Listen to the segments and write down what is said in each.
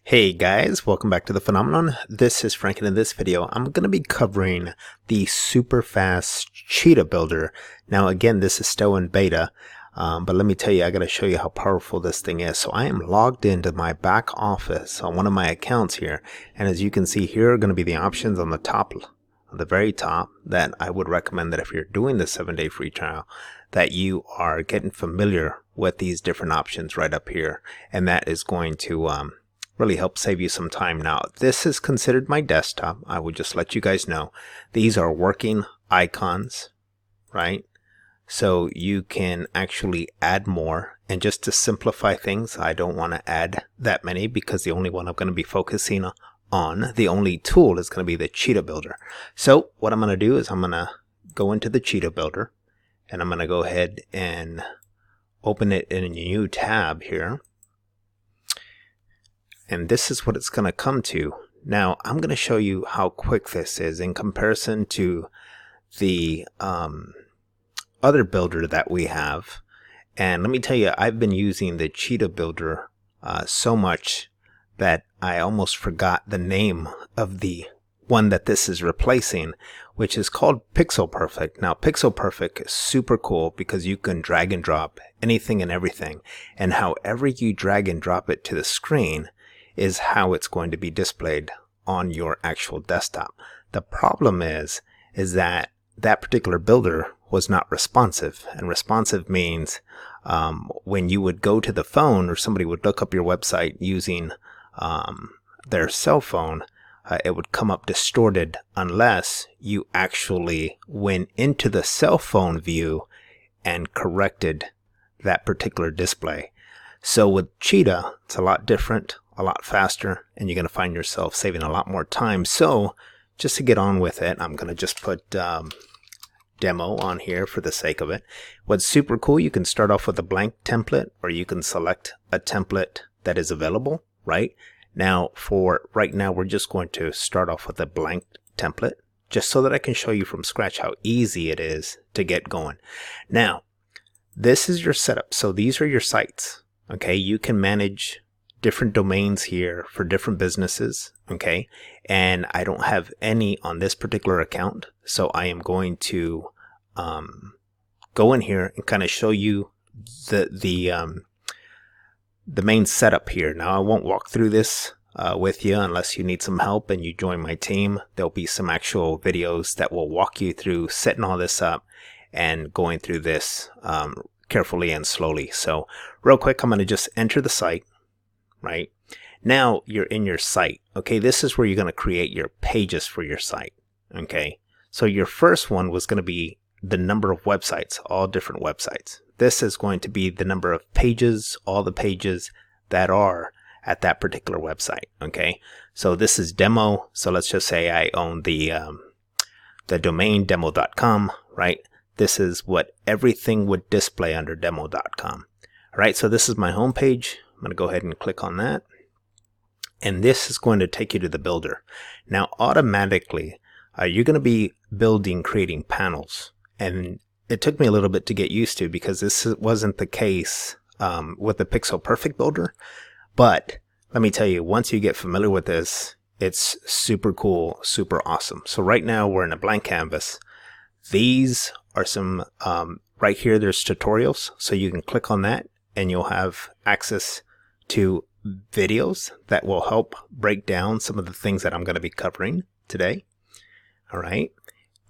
Hey guys, welcome back to the phenomenon. This is Frank, and in this video I'm going to be covering the super fast Cheetah builder. Now again, this is still in beta, but let me tell you, I got to show you how powerful this thing is. So I am logged into my back office on one of my accounts here, and as you can see here are going to be the options on the top, on the very top, that I would recommend that if you're doing the 7-day free trial, that you are getting familiar with these different options right up here, and that is going to really help save you some time. Now, this is considered my desktop. I would just let you guys know. These are working icons, right? So you can actually add more. And just to simplify things, I don't want to add that many because the only one I'm going to be focusing on, the only tool is going to be the Cheetah Builder. So what I'm going to do is I'm going to go into the Cheetah Builder, and I'm going to go ahead and open it in a new tab here. And this is what it's going to come to. Now, I'm going to show you how quick this is in comparison to the other builder that we have. And let me tell you, I've been using the Cheetah builder so much that I almost forgot the name of the one that this is replacing, which is called Pixel Perfect. Now, Pixel Perfect is super cool because you can drag and drop anything and everything. And however you drag and drop it to the screen is how it's going to be displayed on your actual desktop. The problem is that that particular builder was not responsive, and responsive means when you would go to the phone or somebody would look up your website using their cell phone, it would come up distorted unless you actually went into the cell phone view and corrected that particular display. So with Cheetah, it's a lot different, a lot faster, and you're going to find yourself saving a lot more time. So just to get on with it, I'm going to just put demo on here for the sake of it. What's super cool, you can start off with a blank template, or you can select a template that is available, right? Now, for right now, we're just going to start off with a blank template, just so that I can show you from scratch how easy it is to get going. Now, this is your setup. So these are your sites. Okay, you can manage different domains here for different businesses. Okay, and I don't have any on this particular account, so I am going to go in here and kind of show you the main setup here. Now, I won't walk through this with you unless you need some help and you join my team. There'll be some actual videos that will walk you through setting all this up and going through this carefully and slowly. So real quick, I'm going to just enter the site. Right now you're in your site. Okay, this is where you're going to create your pages for your site. Okay, so your first one was going to be the number of websites, all different websites. This is going to be the number of pages, all the pages that are at that particular website. Okay, so this is demo. So let's just say I own the domain demo.com, right? This is what everything would display under demo.com. All right, so this is my home page. I'm going to go ahead and click on that. And this is going to take you to the builder. Now, automatically, you're going to be creating panels. And it took me a little bit to get used to because this wasn't the case with the Pixel Perfect builder. But let me tell you, once you get familiar with this, it's super cool, super awesome. So right now we're in a blank canvas. These are some, right here, there's tutorials. So you can click on that and you'll have access to videos that will help break down some of the things that I'm going to be covering today. All right.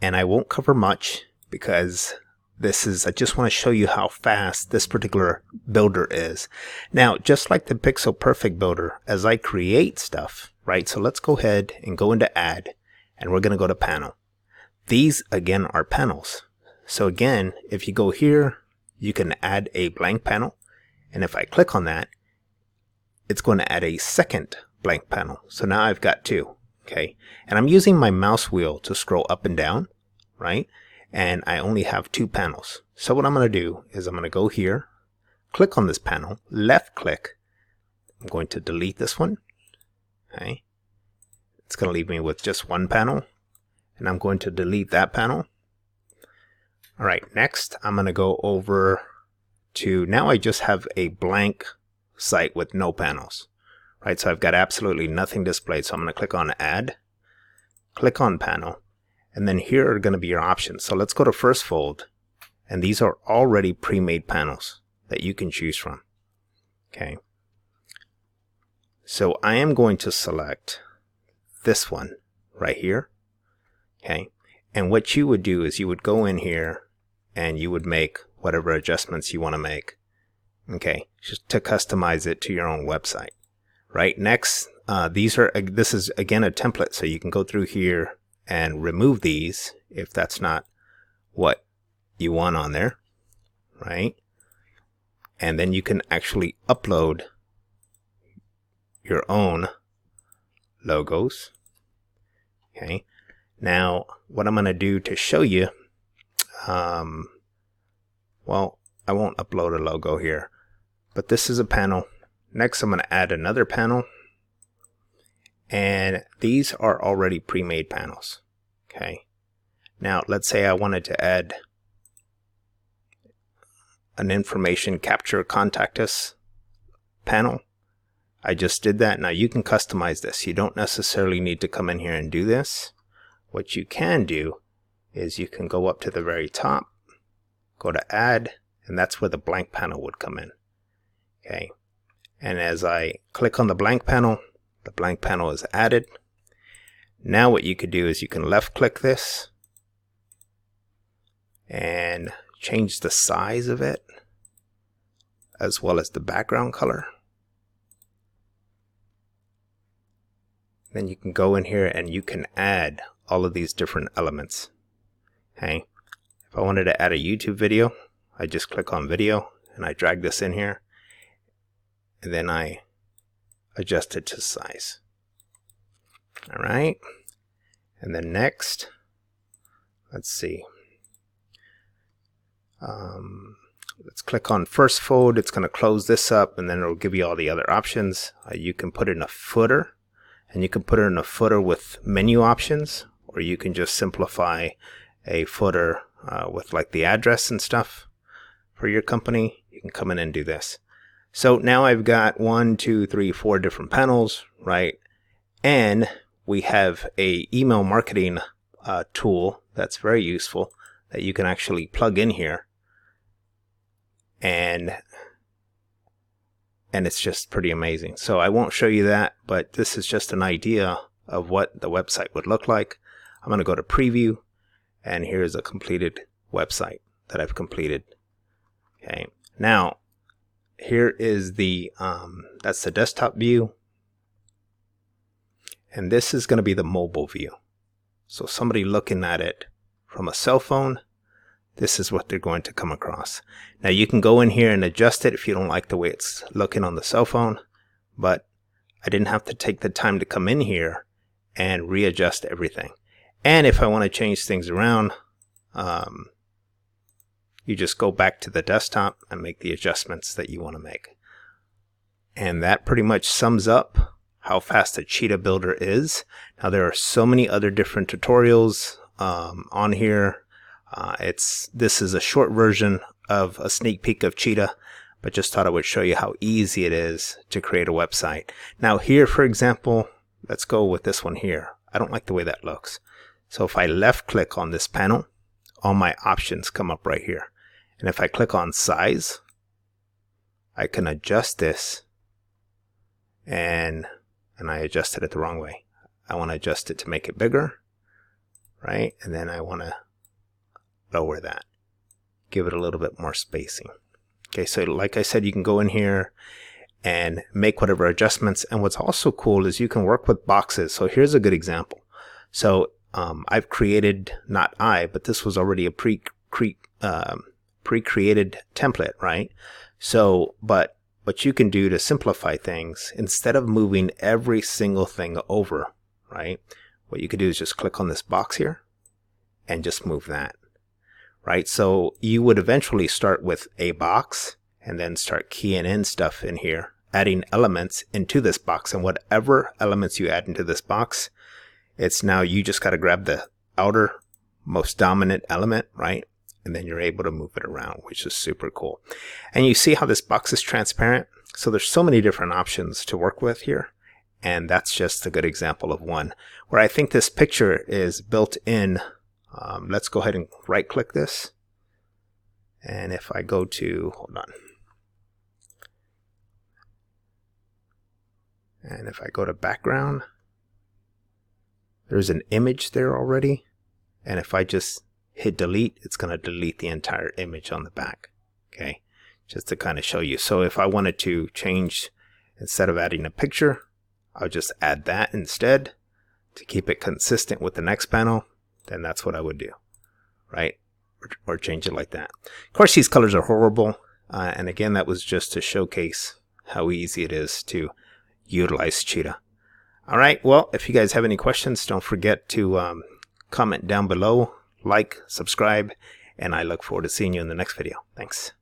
And I won't cover much because I just want to show you how fast this particular builder is. Now, just like the Pixel Perfect builder, as I create stuff, right? So let's go ahead and go into add, and we're going to go to panel. These again are panels. So again, if you go here, you can add a blank panel. And if I click on that, it's going to add a second blank panel. So now I've got two, okay? And I'm using my mouse wheel to scroll up and down, right? And I only have two panels. So what I'm going to do is I'm going to go here, click on this panel, left click. I'm going to delete this one, okay? It's going to leave me with just one panel. And I'm going to delete that panel. All right, next I'm going to go over to, now I just have a blank site with no panels, right? So I've got absolutely nothing displayed. So I'm going to click on Add, click on Panel, and then here are going to be your options. So let's go to First Fold, and these are already pre-made panels that you can choose from. Okay. So I am going to select this one right here. Okay. And what you would do is you would go in here and you would make whatever adjustments you want to make. Okay. Just to customize it to your own website. Right. Next, this is again a template. So you can go through here and remove these if that's not what you want on there. Right. And then you can actually upload your own logos. Okay. Now, what I'm going to do to show you, well, I won't upload a logo here, but this is a panel. Next, I'm going to add another panel, and these are already pre-made panels. Okay. Now, let's say I wanted to add an information capture contact us panel. I just did that. Now you can customize this. You don't necessarily need to come in here and do this. What you can do is you can go up to the very top, go to Add, and that's where the blank panel would come in. Okay. And as I click on the blank panel is added. Now what you could do is you can left click this and change the size of it as well as the background color. Then you can go in here and you can add all of these different elements. Okay. If I wanted to add a YouTube video, I just click on video and I drag this in here and then I adjust it to size. All right. And then next, let's see. Let's click on First Fold. It's going to close this up and then it'll give you all the other options. You can put in a footer. And you can put it in a footer with menu options, or you can just simplify a footer with like the address and stuff for your company. You can come in and do this. So now I've got 1, 2, 3, 4 different panels, right? And we have a email marketing tool that's very useful that you can actually plug in here. And it's just pretty amazing. So I won't show you that, but this is just an idea of what the website would look like. I'm going to go to Preview, and here's a completed website that I've completed. Okay. Now, here is the, that's the desktop view. And this is going to be the mobile view. So somebody looking at it from a cell phone, this is what they're going to come across. Now you can go in here and adjust it if you don't like the way it's looking on the cell phone, but I didn't have to take the time to come in here and readjust everything. And if I want to change things around, you just go back to the desktop and make the adjustments that you want to make. And that pretty much sums up how fast a Cheetah Builder is. Now there are so many other different tutorials on here. This is a short version of a sneak peek of Cheetah, but just thought I would show you how easy it is to create a website. Now here, for example, let's go with this one here. I don't like the way that looks. So if I left click on this panel, all my options come up right here. And if I click on size, I can adjust this and I adjusted it the wrong way. I want to adjust it to make it bigger, right? And then I want to lower that, give it a little bit more spacing. Okay, so like I said, you can go in here and make whatever adjustments. And what's also cool is you can work with boxes. So here's a good example. So I've created, not I, but this was already a pre-created template, right? So, but what you can do to simplify things, instead of moving every single thing over, right? What you could do is just click on this box here and just move that. Right, so you would eventually start with a box and then start keying in stuff in here, adding elements into this box, and whatever elements you add into this box, it's now you just got to grab the outer most dominant element, right? And then you're able to move it around, which is super cool. And you see how this box is transparent? So there's so many different options to work with here. And that's just a good example of one where I think this picture is built in. Let's go ahead and right click this. And if I go to, hold on. And if I go to background, there's an image there already. And if I just hit delete, it's going to delete the entire image on the back. Okay. Just to kind of show you. So if I wanted to change, instead of adding a picture, I'll just add that instead to keep it consistent with the next panel. Then that's what I would do, right? Or change it like that. Of course, these colors are horrible. And again, that was just to showcase how easy it is to utilize Cheetah. All right. Well, if you guys have any questions, don't forget to comment down below, like, subscribe, and I look forward to seeing you in the next video. Thanks.